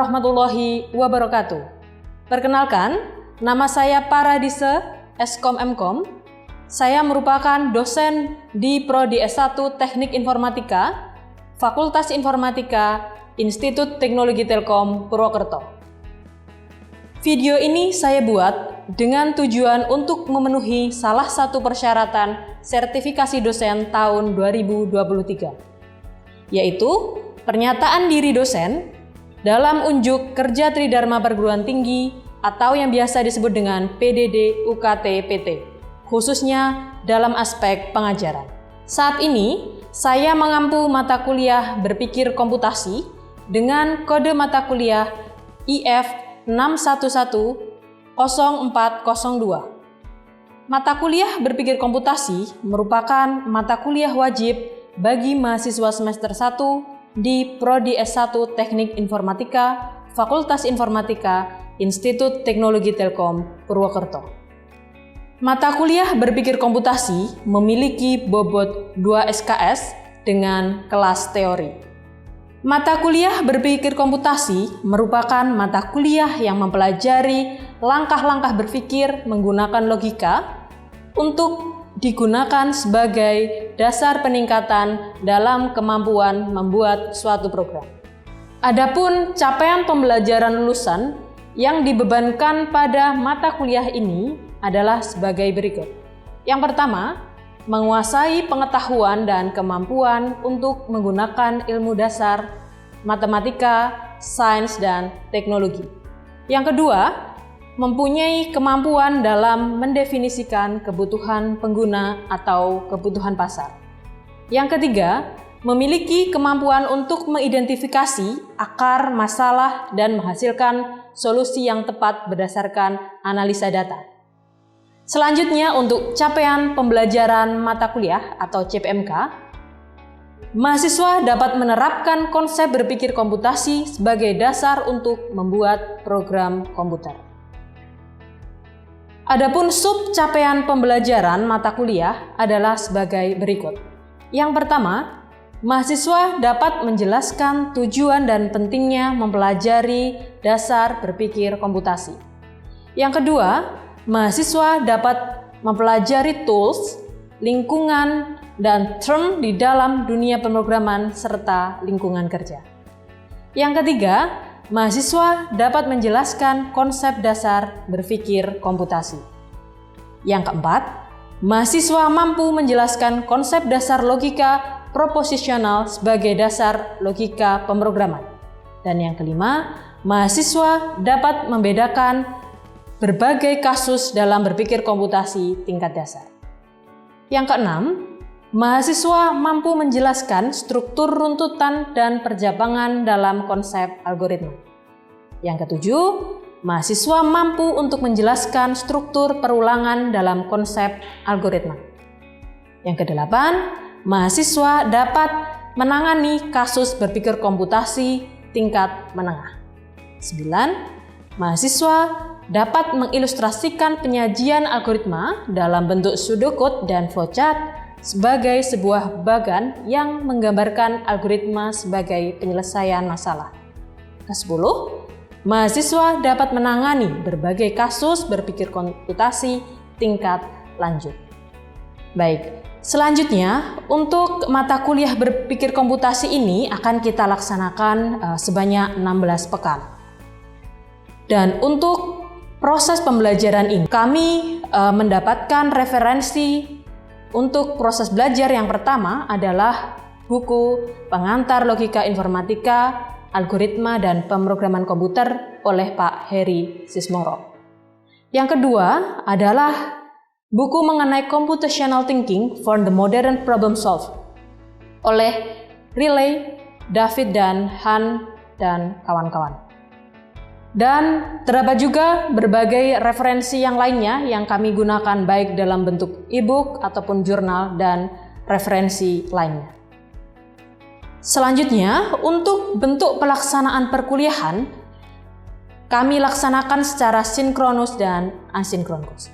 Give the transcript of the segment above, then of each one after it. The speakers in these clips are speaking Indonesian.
warahmatullahi wabarakatuh. Perkenalkan, nama saya Paradise Eskom Mkom. Saya merupakan dosen di Prodi S1 Teknik Informatika, Fakultas Informatika, Institut Teknologi Telkom Purwokerto. Video ini saya buat dengan tujuan untuk memenuhi salah satu persyaratan sertifikasi dosen tahun 2023, yaitu pernyataan diri dosen dalam unjuk kerja Tridharma Perguruan Tinggi atau yang biasa disebut dengan PDD UKT PT, khususnya dalam aspek pengajaran. Saat ini, saya mengampu mata kuliah berpikir komputasi dengan kode mata kuliah IF 6110402. Mata kuliah berpikir komputasi merupakan mata kuliah wajib bagi mahasiswa semester 1 di Prodi S1 Teknik Informatika, Fakultas Informatika, Institut Teknologi Telkom Purwokerto. Mata kuliah berpikir komputasi memiliki bobot 2 SKS dengan kelas teori. Mata kuliah berpikir komputasi merupakan mata kuliah yang mempelajari langkah-langkah berpikir menggunakan logika untuk digunakan sebagai dasar peningkatan dalam kemampuan membuat suatu program. Adapun capaian pembelajaran lulusan yang dibebankan pada mata kuliah ini adalah sebagai berikut. Yang pertama, menguasai pengetahuan dan kemampuan untuk menggunakan ilmu dasar, matematika, sains, dan teknologi. Yang kedua, mempunyai kemampuan dalam mendefinisikan kebutuhan pengguna atau kebutuhan pasar. Yang ketiga, memiliki kemampuan untuk mengidentifikasi akar masalah dan menghasilkan solusi yang tepat berdasarkan analisa data. Selanjutnya, untuk capaian pembelajaran mata kuliah atau CPMK, mahasiswa dapat menerapkan konsep berpikir komputasi sebagai dasar untuk membuat program komputer. Adapun sub capaian pembelajaran mata kuliah adalah sebagai berikut. Yang pertama, mahasiswa dapat menjelaskan tujuan dan pentingnya mempelajari dasar berpikir komputasi. Yang kedua, mahasiswa dapat mempelajari tools, lingkungan, dan term di dalam dunia pemrograman serta lingkungan kerja. Yang ketiga, mahasiswa dapat menjelaskan konsep dasar berpikir komputasi. Yang keempat, mahasiswa mampu menjelaskan konsep dasar logika proposisional sebagai dasar logika pemrograman. Dan yang kelima, mahasiswa dapat membedakan berbagai kasus dalam berpikir komputasi tingkat dasar. Yang keenam, mahasiswa mampu menjelaskan struktur runtutan dan perjabangan dalam konsep algoritma. Yang ketujuh, mahasiswa mampu untuk menjelaskan struktur perulangan dalam konsep algoritma. Yang kedelapan, mahasiswa dapat menangani kasus berpikir komputasi tingkat menengah. 9. Mahasiswa dapat mengilustrasikan penyajian algoritma dalam bentuk pseudocode dan flowchart sebagai sebuah bagan yang menggambarkan algoritma sebagai penyelesaian masalah. Ke-10, mahasiswa dapat menangani berbagai kasus berpikir komputasi tingkat lanjut. Baik, selanjutnya untuk mata kuliah berpikir komputasi ini akan kita laksanakan sebanyak 16 pekan. Dan untuk proses pembelajaran ini, kami mendapatkan referensi untuk proses belajar. Yang pertama adalah buku Pengantar Logika Informatika, Algoritma dan Pemrograman Komputer oleh Pak Heri Sismoro. Yang kedua adalah buku mengenai Computational Thinking for the Modern Problem Solved oleh Riley, David, dan Han, dan kawan-kawan. Dan terdapat juga berbagai referensi yang lainnya yang kami gunakan baik dalam bentuk e-book ataupun jurnal dan referensi lainnya. Selanjutnya, untuk bentuk pelaksanaan perkuliahan, kami laksanakan secara sinkronus dan asinkronus.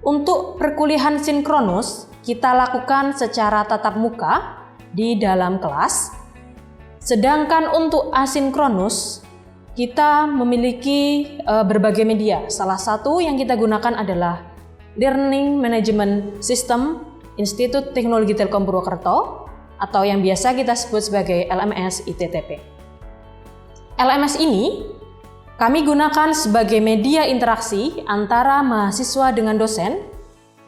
Untuk perkuliahan sinkronus, kita lakukan secara tatap muka di dalam kelas. Sedangkan untuk asinkronus, kita memiliki berbagai media. Salah satu yang kita gunakan adalah Learning Management System Institut Teknologi Telkom Purwokerto atau yang biasa kita sebut sebagai LMS ITTP. LMS ini kami gunakan sebagai media interaksi antara mahasiswa dengan dosen,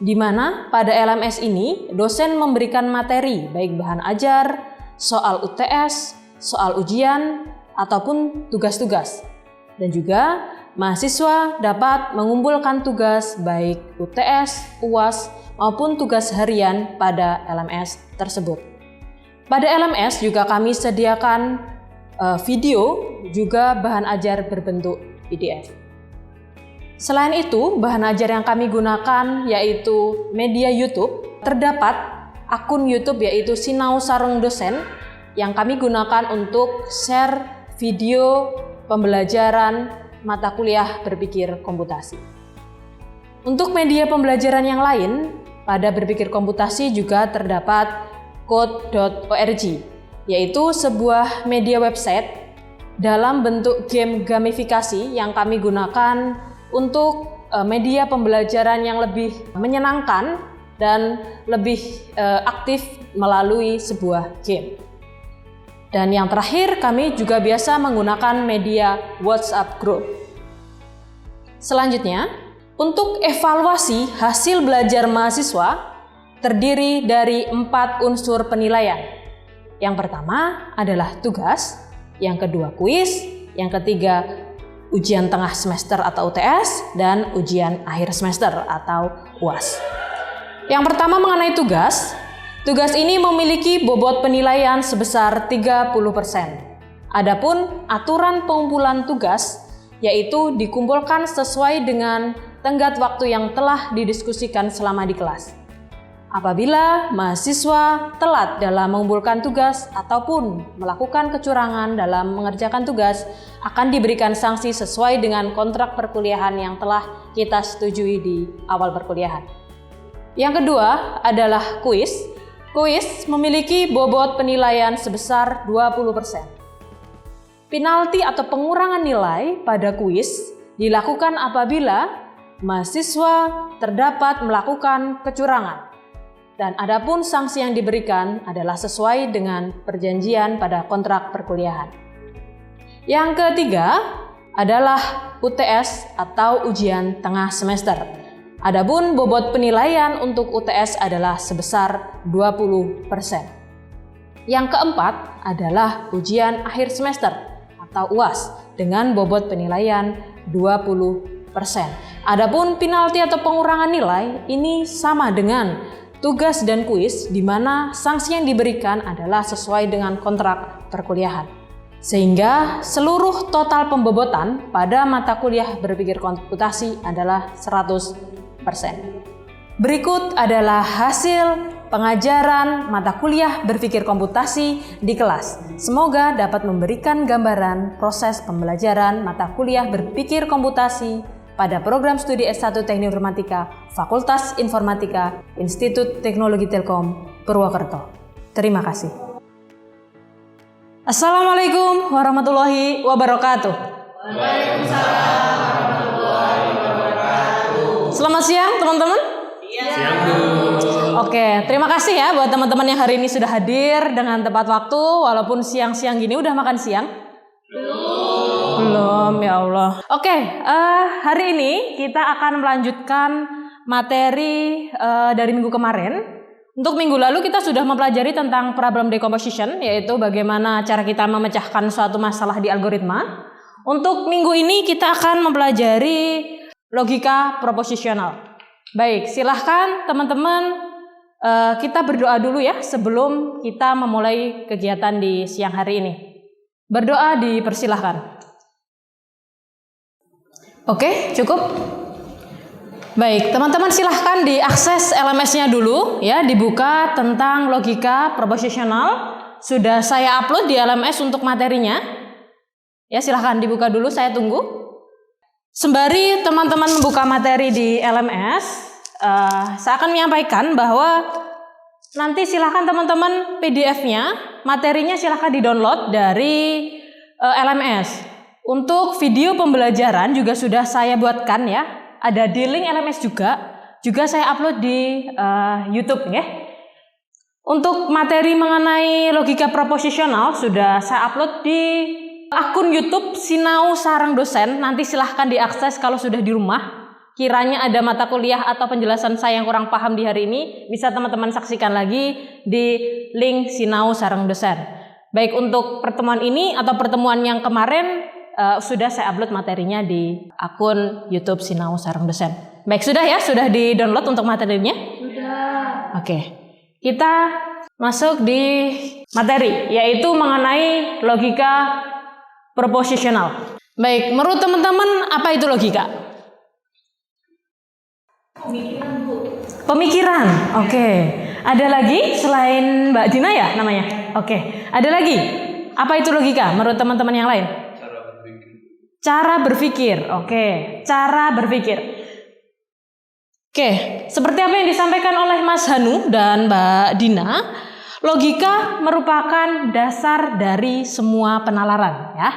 di mana pada LMS ini dosen memberikan materi baik bahan ajar, soal UTS, soal ujian, ataupun tugas-tugas. Dan juga mahasiswa dapat mengumpulkan tugas baik UTS, UAS, maupun tugas harian pada LMS tersebut. Pada LMS juga kami sediakan video, juga bahan ajar berbentuk PDF. Selain itu, bahan ajar yang kami gunakan yaitu media YouTube. Terdapat akun YouTube yaitu Sinau Sarung Dosen yang kami gunakan untuk share video pembelajaran mata kuliah berpikir komputasi. Untuk media pembelajaran yang lain, pada berpikir komputasi juga terdapat code.org, yaitu sebuah media website dalam bentuk game gamifikasi yang kami gunakan untuk media pembelajaran yang lebih menyenangkan dan lebih aktif melalui sebuah game. Dan yang terakhir, kami juga biasa menggunakan media WhatsApp Group. Selanjutnya, untuk evaluasi hasil belajar mahasiswa terdiri dari 4 unsur penilaian. Yang pertama adalah tugas, yang kedua kuis, yang ketiga ujian tengah semester atau UTS, dan ujian akhir semester atau UAS. Yang pertama mengenai tugas. Tugas ini memiliki bobot penilaian sebesar 30%. Adapun aturan pengumpulan tugas yaitu dikumpulkan sesuai dengan tenggat waktu yang telah didiskusikan selama di kelas. Apabila mahasiswa telat dalam mengumpulkan tugas ataupun melakukan kecurangan dalam mengerjakan tugas, akan diberikan sanksi sesuai dengan kontrak perkuliahan yang telah kita setujui di awal perkuliahan. Yang kedua adalah kuis. Kuis memiliki bobot penilaian sebesar 20%. Penalti atau pengurangan nilai pada kuis dilakukan apabila mahasiswa terdapat melakukan kecurangan. Dan adapun sanksi yang diberikan adalah sesuai dengan perjanjian pada kontrak perkuliahan. Yang ketiga adalah UTS atau ujian tengah semester. Adapun bobot penilaian untuk UTS adalah sebesar 20%. Yang keempat adalah ujian akhir semester atau UAS dengan bobot penilaian 20%. Adapun penalti atau pengurangan nilai ini sama dengan tugas dan kuis, di mana sanksi yang diberikan adalah sesuai dengan kontrak perkuliahan. Sehingga seluruh total pembobotan pada mata kuliah berpikir komputasi adalah 100%. Berikut adalah hasil pengajaran mata kuliah berpikir komputasi di kelas. Semoga dapat memberikan gambaran proses pembelajaran mata kuliah berpikir komputasi pada program studi S1 Teknik Informatika Fakultas Informatika Institut Teknologi Telkom Purwokerto. Terima kasih. Assalamualaikum warahmatullahi wabarakatuh. Waalaikumsalam warahmatullahi wabarakatuh. Selamat siang teman-teman. Siang Bu. Oke, terima kasih ya buat teman-teman yang hari ini sudah hadir dengan tepat waktu, walaupun siang-siang gini. Udah makan siang? Belum, ya Allah. Oke, hari ini kita akan melanjutkan materi dari minggu kemarin. Untuk minggu lalu kita sudah mempelajari tentang problem decomposition, yaitu bagaimana cara kita memecahkan suatu masalah di algoritma. Untuk minggu ini kita akan mempelajari logika proposisional. Baik, silahkan teman-teman kita berdoa dulu ya sebelum kita memulai kegiatan di siang hari ini. Berdoa dipersilahkan. Oke, cukup? Baik, teman-teman silahkan diakses LMS-nya dulu ya, dibuka tentang logika proposisional. Sudah saya upload di LMS untuk materinya. Ya, silahkan dibuka dulu, saya tunggu. Sembari teman-teman membuka materi di LMS, saya akan menyampaikan bahwa nanti silahkan teman-teman PDF-nya, materinya silahkan di-download dari LMS. Untuk video pembelajaran juga sudah saya buatkan ya. Ada di link LMS juga. Juga saya upload di YouTube ya. Untuk materi mengenai logika proposisional sudah saya upload di akun YouTube Sinau Sarang Dosen. Nanti silahkan diakses kalau sudah di rumah. Kiranya ada mata kuliah atau penjelasan saya yang kurang paham di hari ini, bisa teman-teman saksikan lagi di link Sinau Sarang Dosen. Baik untuk pertemuan ini atau pertemuan yang kemarin sudah saya upload materinya di akun YouTube Sinau Sarang Dosen. Baik, sudah ya? Sudah di-download untuk materinya? Sudah. Oke. Kita masuk di materi, yaitu mengenai logika proposisional. Baik, menurut teman-teman apa itu logika? Pemikiran, Bu. Pemikiran, oke. Ada lagi selain Mbak Dina ya namanya? Oke. Ada lagi? Apa itu logika menurut teman-teman yang lain? Cara berpikir, oke. Cara berpikir. Oke, seperti apa yang disampaikan oleh Mas Hanu dan Mbak Dina, logika merupakan dasar dari semua penalaran ya.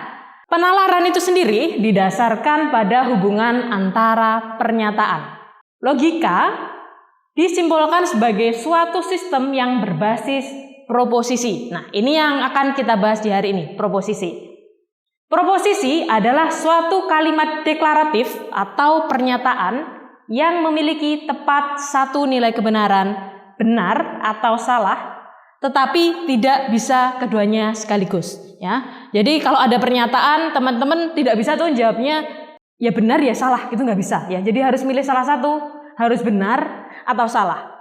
Penalaran itu sendiri didasarkan pada hubungan antara pernyataan. Logika disimbolkan sebagai suatu sistem yang berbasis proposisi. Nah, ini yang akan kita bahas di hari ini, proposisi. Proposisi adalah suatu kalimat deklaratif atau pernyataan yang memiliki tepat satu nilai kebenaran, benar atau salah, tetapi tidak bisa keduanya sekaligus. Ya, jadi kalau ada pernyataan, teman-teman tidak bisa tuh jawabnya ya benar ya salah, itu nggak bisa ya. Jadi harus milih salah satu, harus benar atau salah.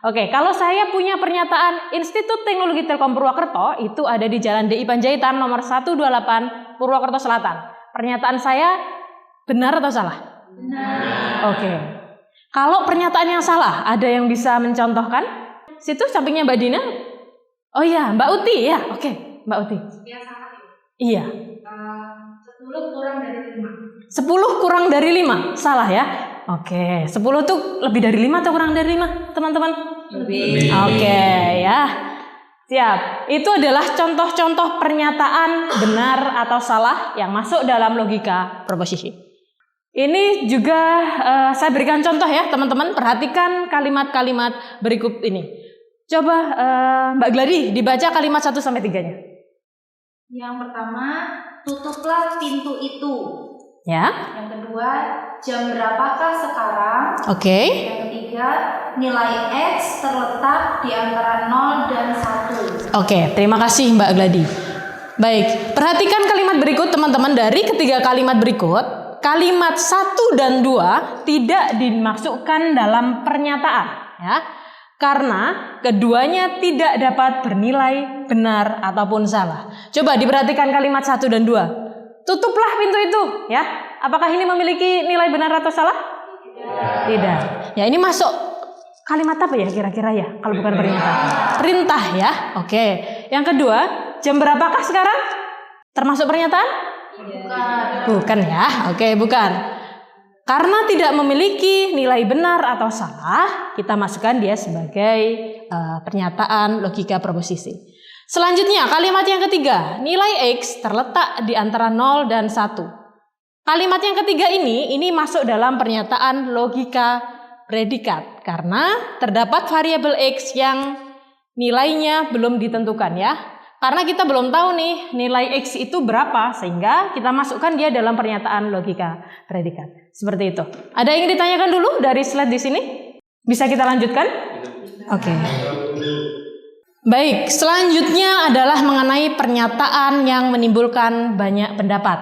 Oke, kalau saya punya pernyataan Institut Teknologi Telkom Purwokerto, itu ada di Jalan DI Panjaitan nomor 128 Purwokerto Selatan. Pernyataan saya benar atau salah? Benar. Oke. Kalau pernyataan yang salah, ada yang bisa mencontohkan? Situ sampingnya Mbak Dina. Oh iya, Mbak Uti ya. Oke, Mbak Uti. Ya salah. Iya. 10 kurang dari 5. 10 kurang dari 5, salah ya? Oke, 10 tuh lebih dari 5 atau kurang dari 5, teman-teman? Lebih. Oke, ya. Siap. Itu adalah contoh-contoh pernyataan benar atau salah yang masuk dalam logika proposisi. Ini juga saya berikan contoh ya, teman-teman. Perhatikan kalimat-kalimat berikut ini. Coba Mbak Gladi dibaca kalimat 1 sampai 3-nya. Yang pertama, tutuplah pintu itu. Ya. Yang kedua, jam berapakah sekarang? Oke. Yang ketiga, nilai X terletak di antara 0 dan 1. Oke, terima kasih Mbak Gladi. Baik, perhatikan kalimat berikut teman-teman. Dari ketiga kalimat berikut, kalimat 1 dan 2 tidak dimasukkan dalam pernyataan ya. Karena keduanya tidak dapat bernilai benar ataupun salah. Coba diperhatikan kalimat 1 dan 2. Tutuplah pintu itu, ya. Apakah ini memiliki nilai benar atau salah? Tidak. Ya, ini masuk kalimat apa ya kira-kira ya? Kalau bukan perintah. Perintah ya. Oke. Yang kedua, jam berapakah sekarang? Termasuk pernyataan? Bukan ya. Oke, bukan. Karena tidak memiliki nilai benar atau salah, kita masukkan dia sebagai pernyataan logika proposisi. Selanjutnya, kalimat yang ketiga, nilai X terletak di antara 0 dan 1. Kalimat yang ketiga ini masuk dalam pernyataan logika predikat. Karena terdapat variabel X yang nilainya belum ditentukan ya. Karena kita belum tahu nih nilai X itu berapa, sehingga kita masukkan dia dalam pernyataan logika predikat. Seperti itu. Ada yang ditanyakan dulu dari slide di sini? Bisa kita lanjutkan? Oke. Baik, selanjutnya adalah mengenai pernyataan yang menimbulkan banyak pendapat.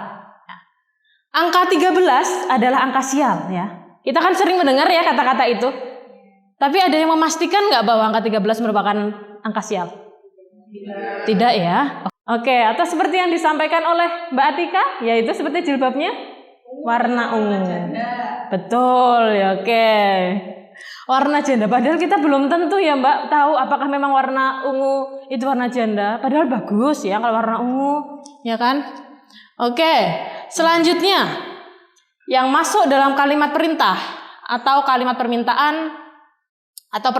Angka 13 adalah angka sial ya. Kita kan sering mendengar ya kata-kata itu. Tapi ada yang memastikan nggak bahwa angka 13 merupakan angka sial? Tidak ya. Oke, atau seperti yang disampaikan oleh Mbak Atika, yaitu seperti jilbabnya warna ungu. Betul ya, oke. Warna janda, padahal kita belum tentu ya Mbak tahu apakah memang warna ungu itu warna janda. Padahal bagus ya kalau warna ungu, ya kan? Oke, selanjutnya yang masuk dalam kalimat perintah atau kalimat permintaan atau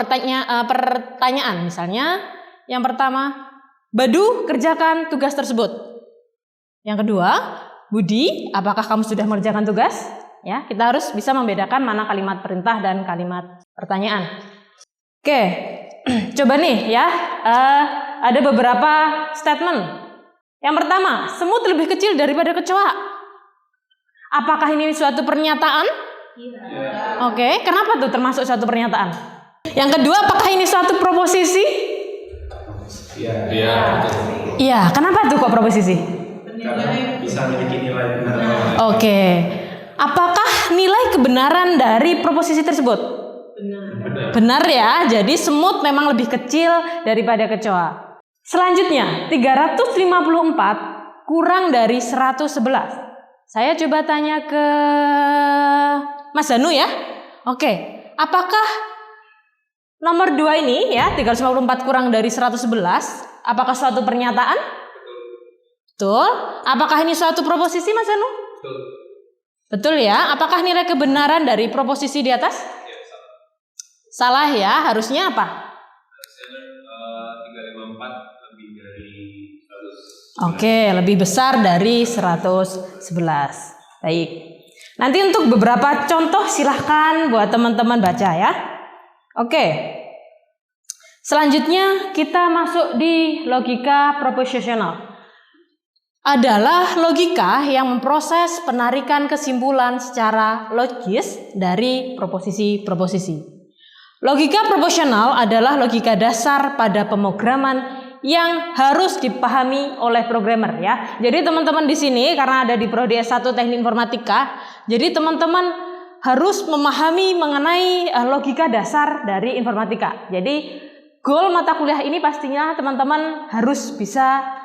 pertanyaan. Misalnya yang pertama, Badu kerjakan tugas tersebut. Yang kedua, Budi, apakah kamu sudah mengerjakan tugas? Ya, kita harus bisa membedakan mana kalimat perintah dan kalimat pertanyaan. Oke, coba nih ya, ada beberapa statement. Yang pertama, semut lebih kecil daripada kecoa. Apakah ini suatu pernyataan? Oke, kenapa tuh termasuk suatu pernyataan? Yang kedua, apakah ini suatu proposisi? Iya, kenapa tuh kok proposisi? Karena bisa memiliki nilai benar. Oke, apakah nilai kebenaran dari proposisi tersebut? Benar ya, jadi semut memang lebih kecil daripada kecoa. Selanjutnya, 354 kurang dari 111. Saya coba tanya ke Mas Danu ya. Oke, apakah nomor 2 ini ya, 354 kurang dari 111, apakah suatu pernyataan? Betul. Apakah ini suatu proposisi, Mas Danu? Betul. Betul ya. Apakah nilai kebenaran dari proposisi di atas? Salah ya. Harusnya apa? Harusnya 354 lebih dari 100. Oke, lebih besar dari 111. Baik. Nanti untuk beberapa contoh silahkan buat teman-teman baca ya. Oke. Selanjutnya kita masuk di logika proposisional. Adalah logika yang memproses penarikan kesimpulan secara logis dari proposisi-proposisi. Logika proposisional adalah logika dasar pada pemrograman yang harus dipahami oleh programmer ya. Jadi teman-teman di sini karena ada di prodi S1 Teknik Informatika, jadi teman-teman harus memahami mengenai logika dasar dari informatika. Jadi goal mata kuliah ini pastinya teman-teman harus bisa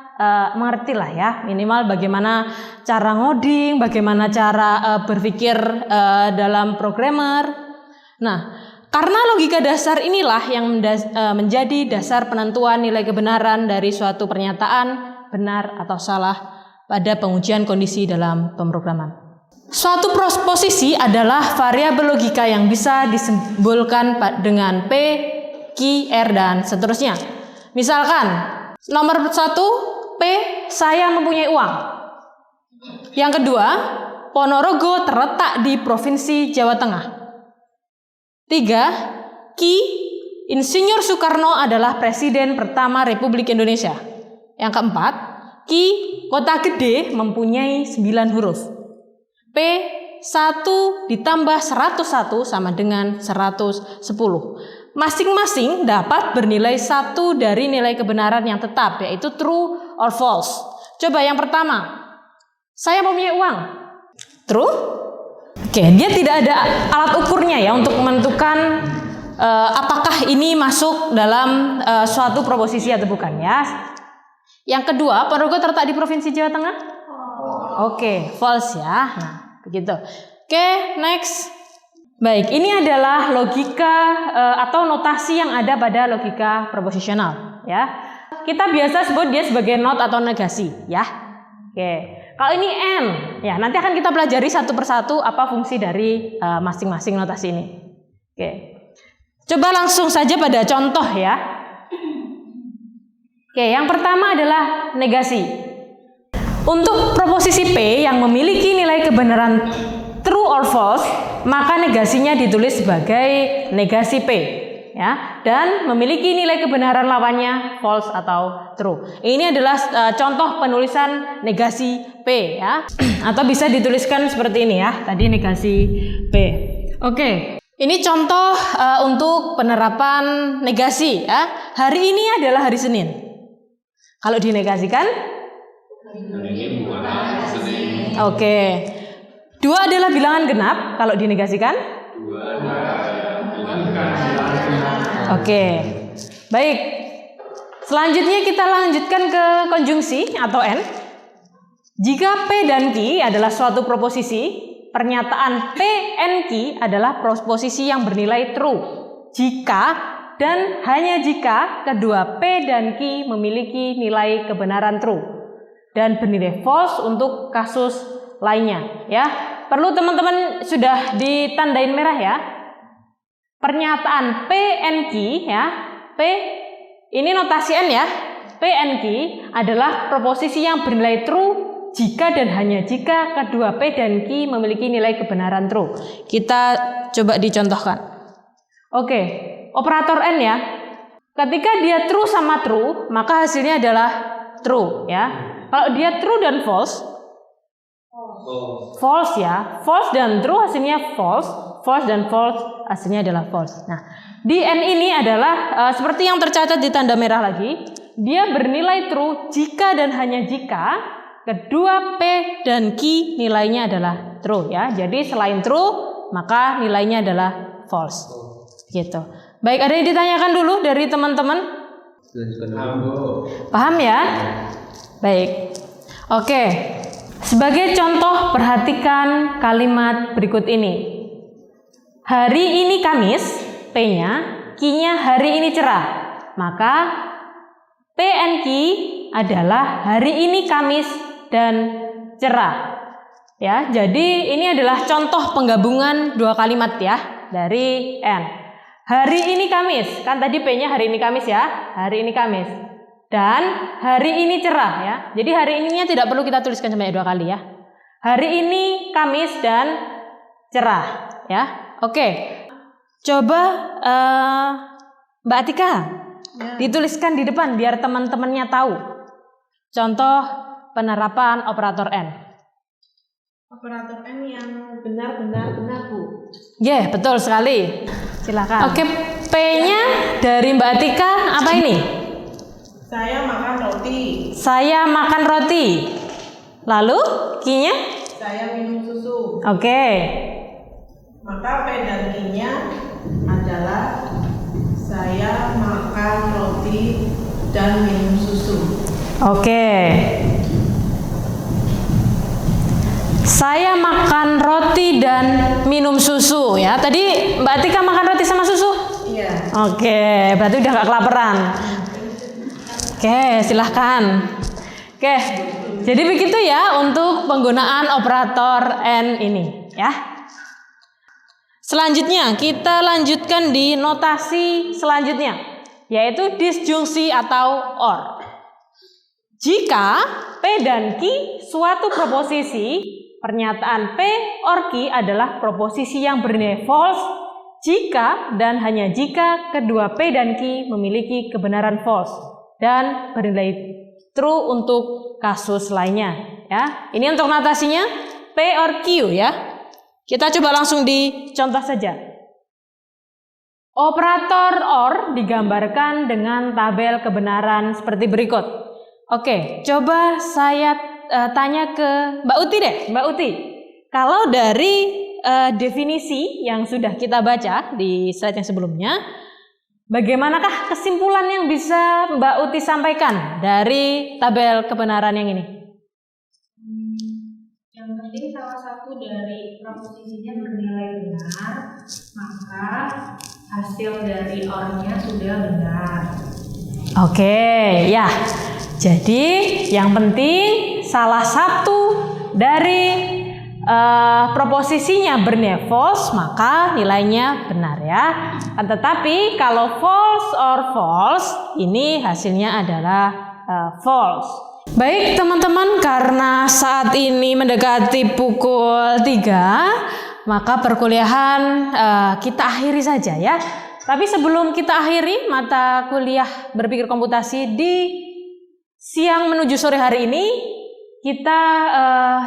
mengerti lah ya, minimal bagaimana cara ngoding, bagaimana cara berpikir dalam programmer. Nah, karena logika dasar inilah yang menjadi dasar penentuan nilai kebenaran dari suatu pernyataan benar atau salah pada pengujian kondisi dalam pemrograman. Suatu posisi adalah variabel logika yang bisa disimbolkan dengan P, Q, R, dan seterusnya. Misalkan, nomor 1, P, saya mempunyai uang. Yang kedua, Ponorogo terletak di Provinsi Jawa Tengah. 3, Q, Insinyur Soekarno adalah Presiden pertama Republik Indonesia. Yang keempat, Q, Kota Gede mempunyai 9 huruf. P, 1 ditambah 101 sama dengan 110. Masing-masing dapat bernilai 1 dari nilai kebenaran yang tetap, yaitu true or false. Coba yang pertama, saya mempunyai uang. True? Oke, dia tidak ada alat ukurnya ya untuk menentukan apakah ini masuk dalam suatu proposisi atau bukan ya. Yang kedua, Ponorogo terletak di Provinsi Jawa Tengah? Oke, false ya. Nah, begitu. Oke, next. Baik, ini adalah logika atau notasi yang ada pada logika proposisional ya. Kita biasa sebut dia sebagai not atau negasi ya. Oke. Kalau ini N ya, nanti akan kita pelajari satu persatu apa fungsi dari masing-masing notasi ini. Oke. Coba langsung saja pada contoh ya. Oke, yang pertama adalah negasi. Untuk proposisi P yang memiliki nilai kebenaran true or false, maka negasinya ditulis sebagai negasi P ya, dan memiliki nilai kebenaran lawannya false atau true. Ini adalah contoh penulisan negasi P ya, atau bisa dituliskan seperti ini ya, tadi negasi P. Oke, ini contoh untuk penerapan negasi ya. Hari ini adalah hari Senin. Kalau dinegasikan? Hari ini bukan Senin. Oke. 2 adalah bilangan genap kalau dinegasikan? 2 adalah bilangan genap. Oke. Baik. Selanjutnya kita lanjutkan ke konjungsi atau N. Jika P dan Q adalah suatu proposisi, pernyataan P and Q adalah proposisi yang bernilai true. Jika dan hanya jika kedua P dan Q memiliki nilai kebenaran true dan bernilai false untuk kasus lainnya ya. Perlu teman-teman sudah ditandain merah ya. Pernyataan P and Q ya. P ini notasi N ya. P and Q adalah proposisi yang bernilai true jika dan hanya jika kedua P dan Q memiliki nilai kebenaran true. Kita coba dicontohkan. Oke, operator AND ya. Ketika dia true sama true, maka hasilnya adalah true ya. Kalau dia true dan false, false ya. False dan true hasilnya false. False dan false hasilnya adalah false. Nah, di AND ini adalah seperti yang tercatat di tanda merah lagi. Dia bernilai true jika dan hanya jika kedua P dan Q nilainya adalah true ya. Jadi selain true maka nilainya adalah false. Gitu. Baik, ada yang ditanyakan dulu dari teman-teman? Paham ya? Baik. Oke. Sebagai contoh perhatikan kalimat berikut ini. Hari ini Kamis, P-nya, Q-nya hari ini cerah. Maka P and Q adalah hari ini Kamis dan cerah. Ya, jadi ini adalah contoh penggabungan dua kalimat ya dari N. Hari ini Kamis, kan tadi P-nya hari ini Kamis ya, hari ini Kamis. Dan hari ini cerah ya. Jadi hari ininya tidak perlu kita tuliskan sampai dua kali ya. Hari ini Kamis dan cerah ya. Oke. Coba Mbak Atika dituliskan di depan biar teman-temannya tahu. Contoh penerapan operator N. Operator N yang benar-benar benar, Bu. Ya, betul sekali. Silakan. Oke, P-nya dari Mbak Atika apa ini? Saya makan roti. Saya makan roti. Lalu Q-nya? Saya minum susu. Oke. Maka P dan Q-nya adalah saya makan roti dan minum susu. Oke. Saya makan roti dan minum susu ya. Tadi Mbak Atika makan roti sama susu? Iya. Oke, berarti udah gak kelaparan. Oke, silahkan. Oke, jadi begitu ya untuk penggunaan operator N ini ya. Selanjutnya kita lanjutkan di notasi selanjutnya, yaitu disjungsi atau OR. Jika P dan Q suatu proposisi, pernyataan P or Q adalah proposisi yang bernilai false jika dan hanya jika kedua P dan Q memiliki kebenaran false dan bernilai true untuk kasus lainnya ya. Ini untuk notasinya P or Q ya. Kita coba langsung dicontoh saja. Operator OR digambarkan dengan tabel kebenaran seperti berikut. Oke, coba saya tanya ke Mbak Uti deh, Mbak Uti. Kalau dari definisi yang sudah kita baca di slide yang sebelumnya, bagaimanakah kesimpulan yang bisa Mbak Uti sampaikan dari tabel kebenaran yang ini? Yang penting salah satu dari proposisinya bernilai benar, maka hasil dari OR-nya sudah benar. Oke, ya. Jadi yang penting salah satu dari proposisinya bernilai false, maka nilainya benar ya. Tetapi kalau false or false, ini hasilnya adalah false. Baik teman-teman, karena saat ini mendekati pukul 3, maka perkuliahan kita akhiri saja ya. Tapi sebelum kita akhiri mata kuliah berpikir komputasi di siang menuju sore hari ini,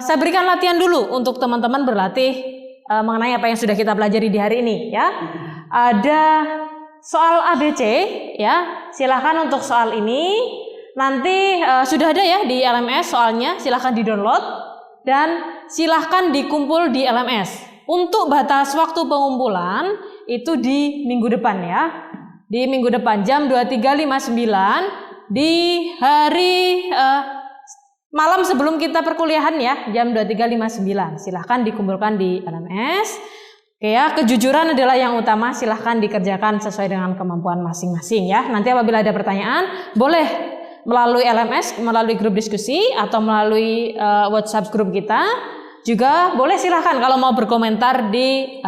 saya berikan latihan dulu untuk teman-teman berlatih mengenai apa yang sudah kita pelajari di hari ini ya. Ada soal ABC ya. Silakan untuk soal ini nanti sudah ada ya di LMS soalnya, silahkan di-download dan silahkan dikumpul di LMS. Untuk batas waktu pengumpulan itu di minggu depan ya. Di minggu depan jam 23.59 di hari malam sebelum kita perkuliahan ya, jam 23.59. Silahkan dikumpulkan di LMS. Oke ya, kejujuran adalah yang utama, silahkan dikerjakan sesuai dengan kemampuan masing-masing ya. Nanti apabila ada pertanyaan boleh melalui LMS, melalui grup diskusi atau melalui WhatsApp grup kita. Juga boleh silahkan kalau mau berkomentar di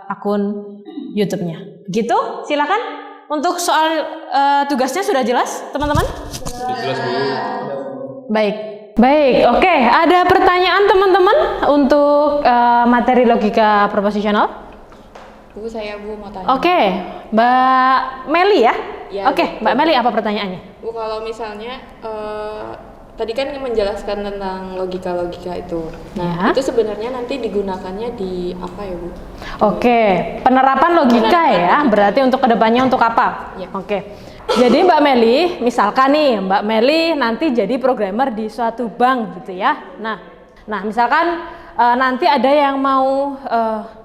akun YouTube-nya. Begitu, silahkan. Untuk soal tugasnya sudah jelas teman-teman? Jelas Bu. Baik, Baik, oke. Ada pertanyaan teman-teman untuk materi logika proposisional? Bu, saya Bu mau tanya. Oke, Mbak Meli ya? Ya, Oke, Mbak Meli apa pertanyaannya? Bu, kalau misalnya tadi kan menjelaskan tentang logika-logika itu. Nah, Ya. itu sebenarnya nanti digunakannya di apa ya, Bu? Oke, penerapan logika ya, berarti untuk kedepannya untuk apa? Ya. Oke. Jadi Mbak Meli, misalkan nih Mbak Meli nanti jadi programmer di suatu bank gitu ya. Nah misalkan nanti ada yang mau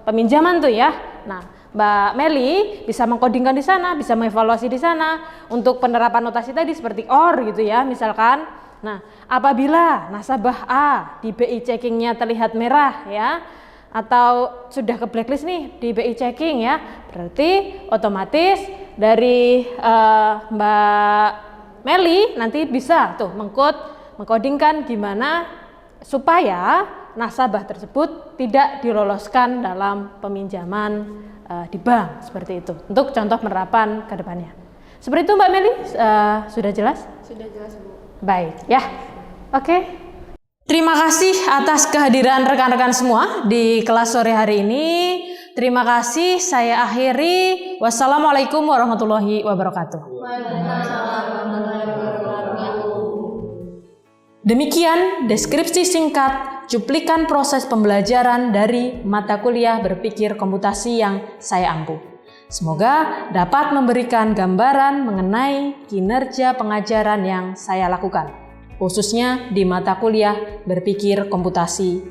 peminjaman tuh ya. Nah Mbak Meli bisa mengkodingkan di sana, bisa mengevaluasi di sana untuk penerapan notasi tadi seperti OR gitu ya misalkan. Nah apabila nasabah A di BI checkingnya terlihat merah ya, atau sudah ke blacklist nih di BI checking ya, berarti otomatis dari Mbak Meli nanti bisa tuh mengkodingkan gimana supaya nasabah tersebut tidak diloloskan dalam peminjaman di bank seperti itu. Untuk contoh penerapan ke depannya. Seperti itu Mbak Meli, sudah jelas? Sudah jelas, Bu. Baik ya, oke. Terima kasih atas kehadiran rekan-rekan semua di kelas sore hari ini. Terima kasih, saya akhiri. Wassalamualaikum warahmatullahi wabarakatuh. Demikian deskripsi singkat cuplikan proses pembelajaran dari mata kuliah berpikir komputasi yang saya ampu. Semoga dapat memberikan gambaran mengenai kinerja pengajaran yang saya lakukan, khususnya di mata kuliah berpikir komputasi.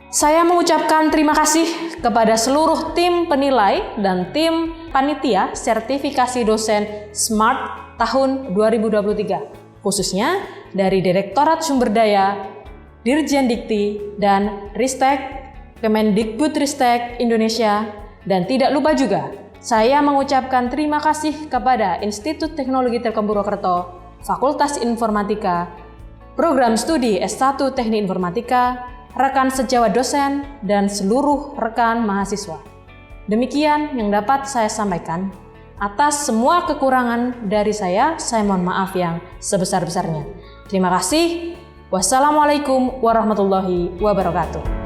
Saya mengucapkan terima kasih kepada seluruh tim penilai dan tim panitia sertifikasi dosen SMART tahun 2023, khususnya dari Direktorat Sumber Daya, Dirjen Dikti, dan Ristek, Kemendikbudristek Indonesia, dan tidak lupa juga saya mengucapkan terima kasih kepada Institut Teknologi Telkom Purwokerto, Fakultas Informatika, Program Studi S1 Teknik Informatika, rekan sejawat dosen, dan seluruh rekan mahasiswa. Demikian yang dapat saya sampaikan. Atas semua kekurangan dari saya mohon maaf yang sebesar-besarnya. Terima kasih. Wassalamualaikum warahmatullahi wabarakatuh.